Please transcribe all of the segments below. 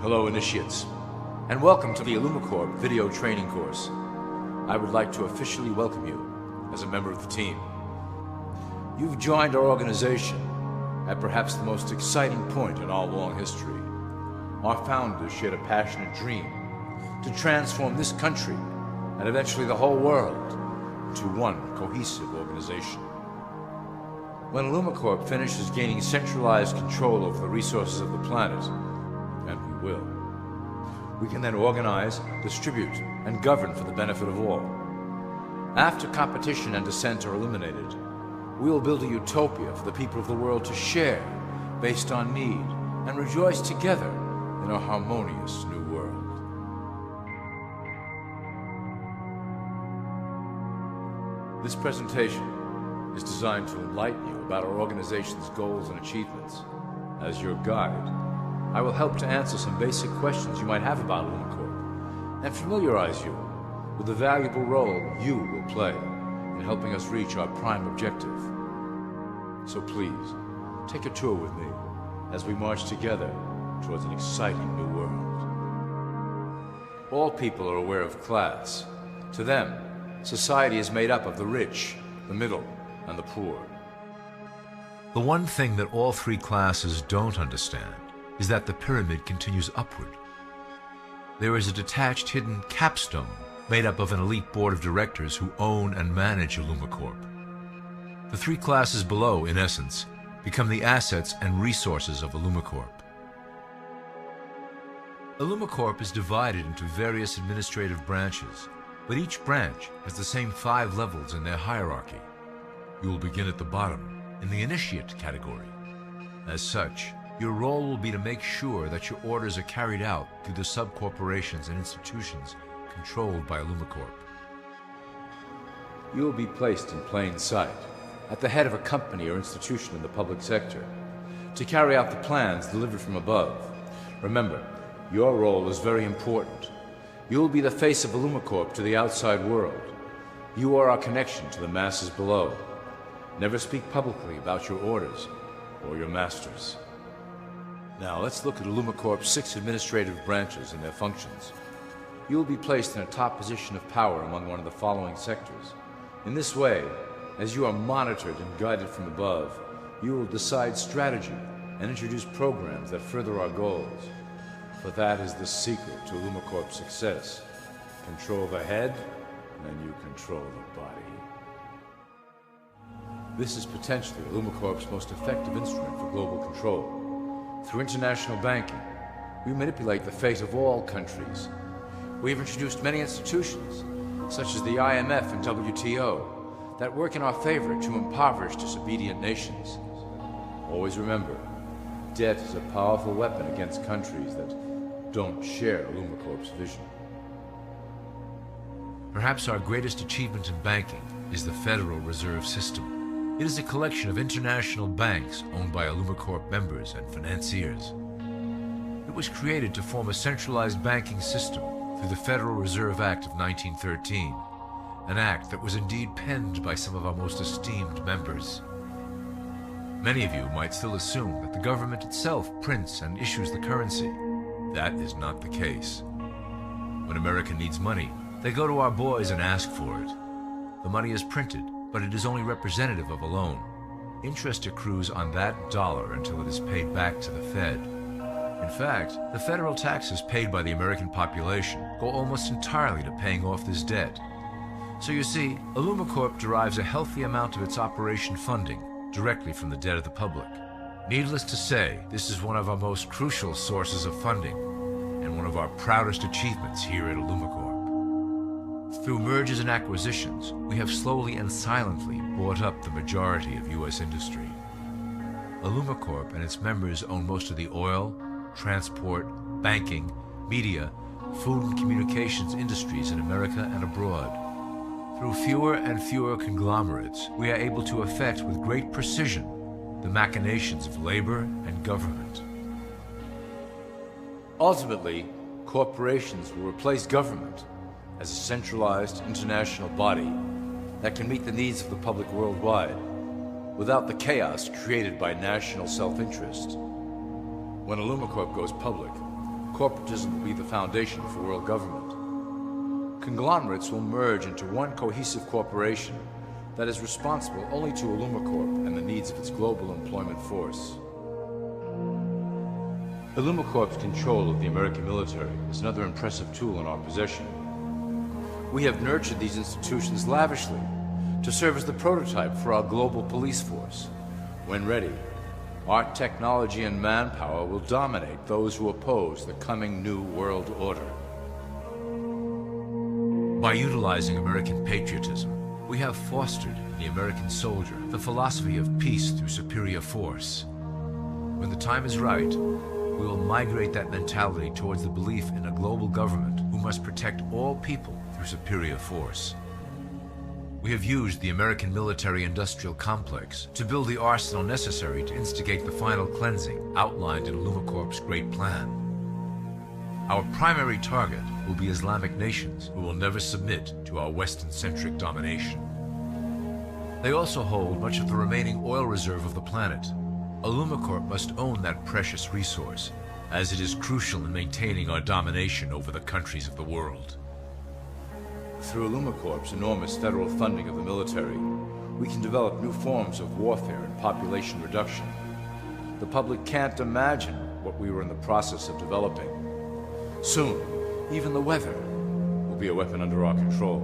Hello, initiates, and welcome to the IllumiCorp video training course. I would like to officially welcome you as a member of the team. You've joined our organization at perhaps the most exciting point in our long history. Our founders shared a passionate dream to transform this country and eventually the whole world into one cohesive organization. When IllumiCorp finishes gaining centralized control over the resources of the planet, and we will, we can then organize, distribute, and govern for the benefit of all. After competition and dissent are eliminated, we will build a utopia for the people of the world to share based on need and rejoice together in a harmonious new world. This presentation is designed to enlighten you about our organization's goals and achievements. As your guide, I will help to answer some basic questions you might have about IllumiCorp and familiarize you with the valuable role you will play in helping us reach our prime objective. So please, take a tour with me as we march together towards an exciting new world. All people are aware of class. To them, society is made up of the rich, the middle, and the poor. The one thing that all three classes don't understand is that the pyramid continues upward. There is a detached hidden capstone made up of an elite board of directors who own and manage IllumiCorp. The three classes below, in essence, become the assets and resources of IllumiCorp. IllumiCorp is divided into various administrative branches, but each branch has the same 5 levels in their hierarchy. You will begin at the bottom, in the initiate category. As such, your role will be to make sure that your orders are carried out through the subcorporations and institutions controlled by IllumiCorp. You will be placed in plain sight, at the head of a company or institution in the public sector, to carry out the plans delivered from above. Remember, your role is very important. You will be the face of IllumiCorp to the outside world. You are our connection to the masses below. Never speak publicly about your orders or your masters. Now let's look at IllumiCorp's 6 administrative branches and their functions. You will be placed in a top position of power among one of the following sectors. In this way, as you are monitored and guided from above, you will decide strategy and introduce programs that further our goals. For that is the secret to IllumiCorp's success. Control the head, and you control the body. This is potentially IllumiCorp's most effective instrument for global control. Through international banking, we manipulate the fate of all countries. We have introduced many institutions, such as the IMF and WTO, that work in our favor to impoverish disobedient nations. Always remember, debt is a powerful weapon against countries that don't share IllumiCorp's vision. Perhaps our greatest achievement in banking is the Federal Reserve System. It is a collection of international banks owned by IllumiCorp members and financiers. It was created to form a centralized banking system through the Federal Reserve Act of 1913, an act that was indeed penned by some of our most esteemed members. Many of you might still assume that the government itself prints and issues the currency. That is not the case. When America needs money, they go to our boys and ask for it. The money is printed, but it is only representative of a loan. Interest accrues on that dollar until it is paid back to the Fed. In fact, the federal taxes paid by the American population go almost entirely to paying off this debt. So you see, IllumiCorp derives a healthy amount of its operation funding directly from the debt of the public. Needless to say, this is one of our most crucial sources of funding and one of our proudest achievements here at IllumiCorp. Through mergers and acquisitions, we have slowly and silently bought up the majority of U.S. industry. IllumiCorp and its members own most of the oil, transport, banking, media, food and communications industries in America and abroad. Through fewer and fewer conglomerates, we are able to effect with great precision the machinations of labor and government. Ultimately, corporations will replace government as a centralized international body that can meet the needs of the public worldwide without the chaos created by national self-interest. When IllumiCorp goes public, Corporatism will be the foundation for world government. Conglomerates will merge into one cohesive corporation that is responsible only to IllumiCorp and the needs of its global employment force. IllumiCorp's control of the American military is another impressive tool in our possession. We have nurtured these institutions lavishly to serve as the prototype for our global police force. When ready, our technology and manpower will dominate those who oppose the coming new world order. By utilizing American patriotism, we have fostered in the American soldier the philosophy of peace through superior force. When the time is right, we will migrate that mentality towards the belief in a global government who must protect all people through superior force. We have used the American military-industrial complex to build the arsenal necessary to instigate the final cleansing outlined in IllumiCorp's Great Plan. Our primary target will be Islamic nations who will never submit to our Western-centric domination. They also hold much of the remaining oil reserve of the planet. IllumiCorp must own that precious resource, as it is crucial in maintaining our domination over the countries of the world. Through IllumiCorp's enormous federal funding of the military, we can develop new forms of warfare and population reduction. The public can't imagine what we were in the process of developing. Soon, even the weather will be a weapon under our control.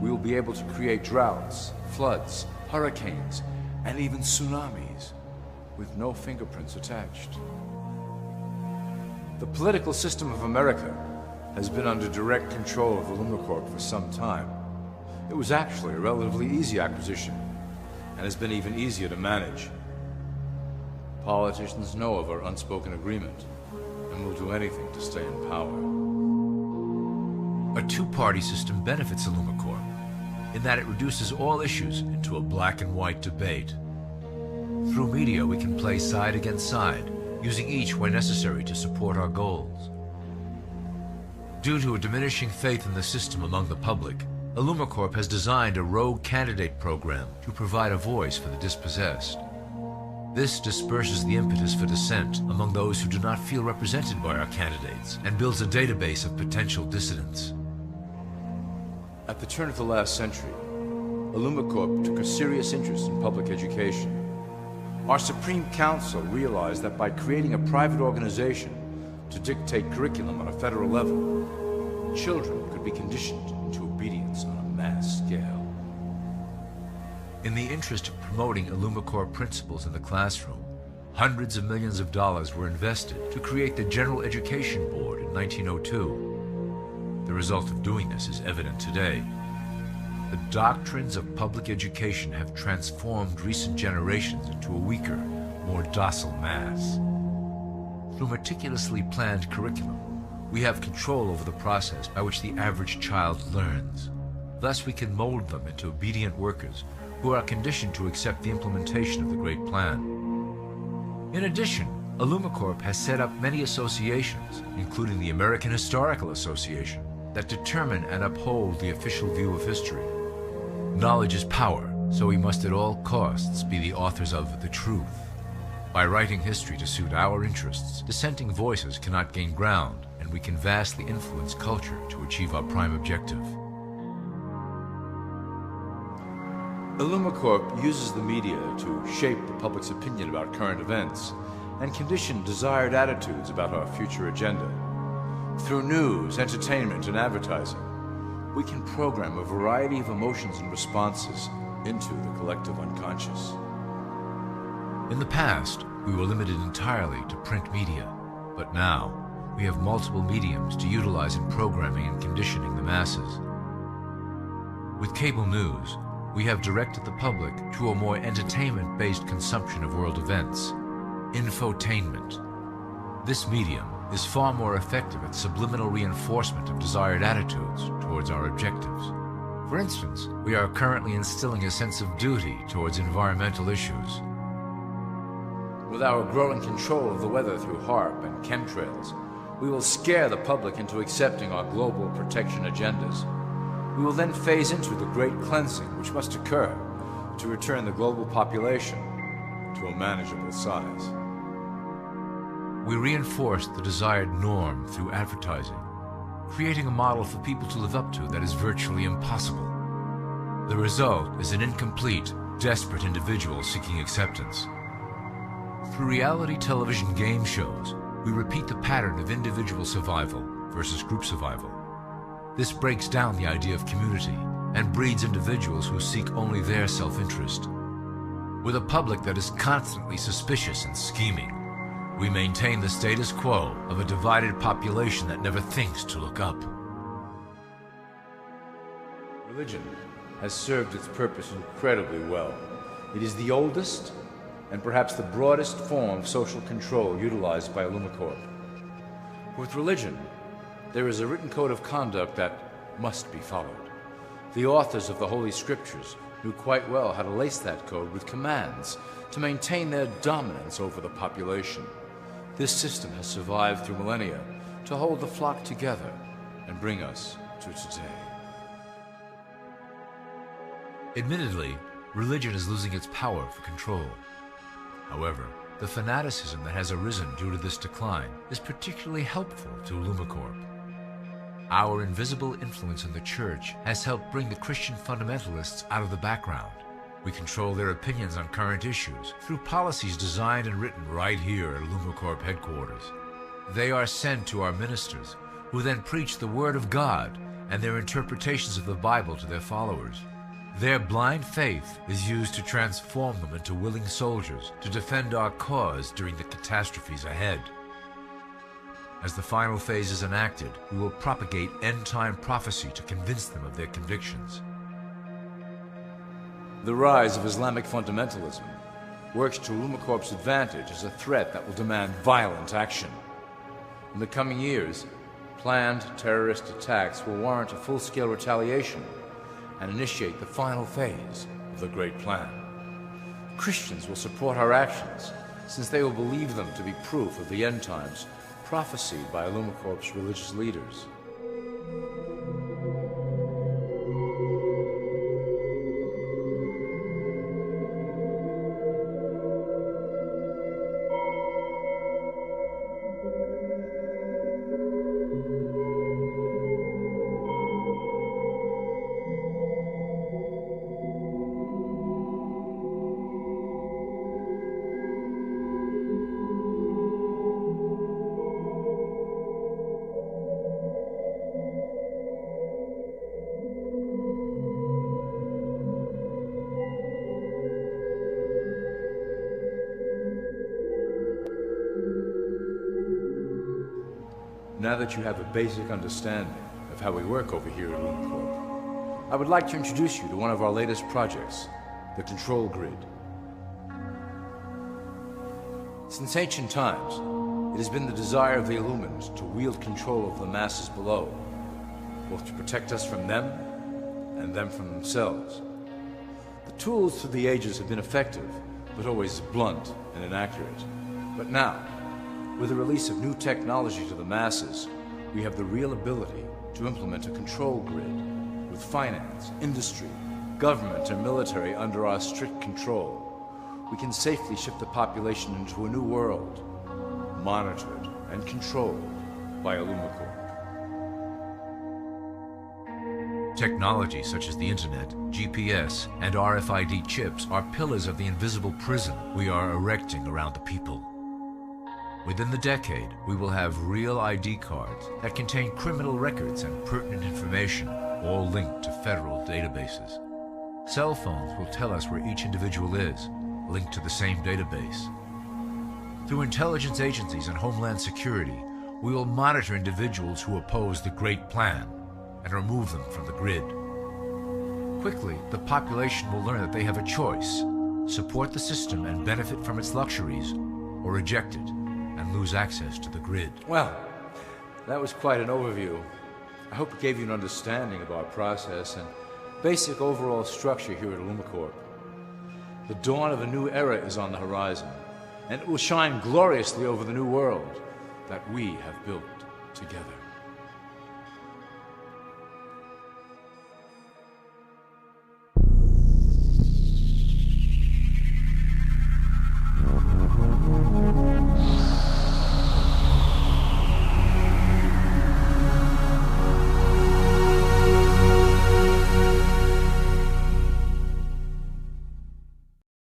We will be able to create droughts, floods, hurricanes, and even tsunamis with no fingerprints attached. The political system of America has been under direct control of IllumiCorp for some time. It was actually a relatively easy acquisition, and has been even easier to manage. Politicians know of our unspoken agreement, and will do anything to stay in power. A two-party system benefits IllumiCorp in that it reduces all issues into a black and white debate. Through media, we can play side against side, using each where necessary to support our goals. Due to a diminishing faith in the system among the public, IllumiCorp has designed a rogue candidate program to provide a voice for the dispossessed. This disperses the impetus for dissent among those who do not feel represented by our candidates and builds a database of potential dissidents. At the turn of the last century, IllumiCorp took a serious interest in public education. Our Supreme Council realized that by creating a private organization to dictate curriculum on a federal level, children could be conditioned into obedience on a mass scale. In the interest of promoting IllumiCorp principles in the classroom, hundreds of millions of dollars were invested to create the General Education Board in 1902. The result of doing this is evident today. The doctrines of public education have transformed recent generations into a weaker, more docile mass. Through meticulously planned curriculum, we have control over the process by which the average child learns. Thus, we can mold them into obedient workers who are conditioned to accept the implementation of the Great Plan. In addition, IllumiCorp has set up many associations, including the American Historical Association, that determine and uphold the official view of history. Knowledge is power, so we must at all costs be the authors of the truth. By writing history to suit our interests, dissenting voices cannot gain ground, and we can vastly influence culture to achieve our prime objective. IllumiCorp uses the media to shape the public's opinion about current events and condition desired attitudes about our future agenda. Through news, entertainment, and advertising, we can program a variety of emotions and responses into the collective unconscious. In the past, we were limited entirely to print media, but now we have multiple mediums to utilize in programming and conditioning the masses. With cable news, we have directed the public to a more entertainment-based consumption of world events, infotainment. This medium is far more effective at subliminal reinforcement of desired attitudes towards our objectives. For instance, we are currently instilling a sense of duty towards environmental issues. With our growing control of the weather through HAARP and chemtrails, we will scare the public into accepting our global protection agendas. We will then phase into the great cleansing which must occur to return the global population to a manageable size. We reinforced the desired norm through advertising, creating a model for people to live up to that is virtually impossible. The result is an incomplete, desperate individual seeking acceptance. Through reality television game shows, we repeat the pattern of individual survival versus group survival. This breaks down the idea of community and breeds individuals who seek only their self-interest. With a public that is constantly suspicious and scheming, we maintain the status quo of a divided population that never thinks to look up. Religion has served its purpose incredibly well. It is the oldest and perhaps the broadest form of social control utilized by Illumicorp. With religion, there is a written code of conduct that must be followed. The authors of the Holy Scriptures knew quite well how to lace that code with commands to maintain their dominance over the population. This system has survived through millennia to hold the flock together and bring us to today. Admittedly, religion is losing its power for control. However, the fanaticism that has arisen due to this decline is particularly helpful to Illumicorp. Our invisible influence in the Church has helped bring the Christian fundamentalists out of the background. We control their opinions on current issues through policies designed and written right here at Illumicorp headquarters. They are sent to our ministers, who then preach the Word of God and their interpretations of the Bible to their followers. Their blind faith is used to transform them into willing soldiers to defend our cause during the catastrophes ahead. As the final phase is enacted, we will propagate end-time prophecy to convince them of their convictions. The rise of Islamic fundamentalism works to Illumicorp's advantage as a threat that will demand violent action. In the coming years, planned terrorist attacks will warrant a full-scale retaliation and initiate the final phase of the Great Plan. Christians will support our actions, since they will believe them to be proof of the end times prophesied by Illumicorp's religious leaders. Now that you have a basic understanding of how we work over here at Illumicorp, I would like to introduce you to one of our latest projects, the Control Grid. Since ancient times, it has been the desire of the Illumins to wield control of the masses below, both to protect us from them and them from themselves. The tools through the ages have been effective, but always blunt and inaccurate. But now, with the release of new technology to the masses, we have the real ability to implement a control grid with finance, industry, government, and military under our strict control. We can safely shift the population into a new world, monitored and controlled by Illumicorp. Technology such as the Internet, GPS, and RFID chips are pillars of the invisible prison we are erecting around the people. Within the decade, we will have real ID cards that contain criminal records and pertinent information, all linked to federal databases. Cell phones will tell us where each individual is, linked to the same database. Through intelligence agencies and Homeland Security, we will monitor individuals who oppose the Great Plan and remove them from the grid. Quickly, the population will learn that they have a choice: support the system and benefit from its luxuries, or reject it and lose access to the grid. Well, that was quite an overview. I hope it gave you an understanding of our process and basic overall structure here at Illumicorp. The dawn of a new era is on the horizon, and it will shine gloriously over the new world that we have built together.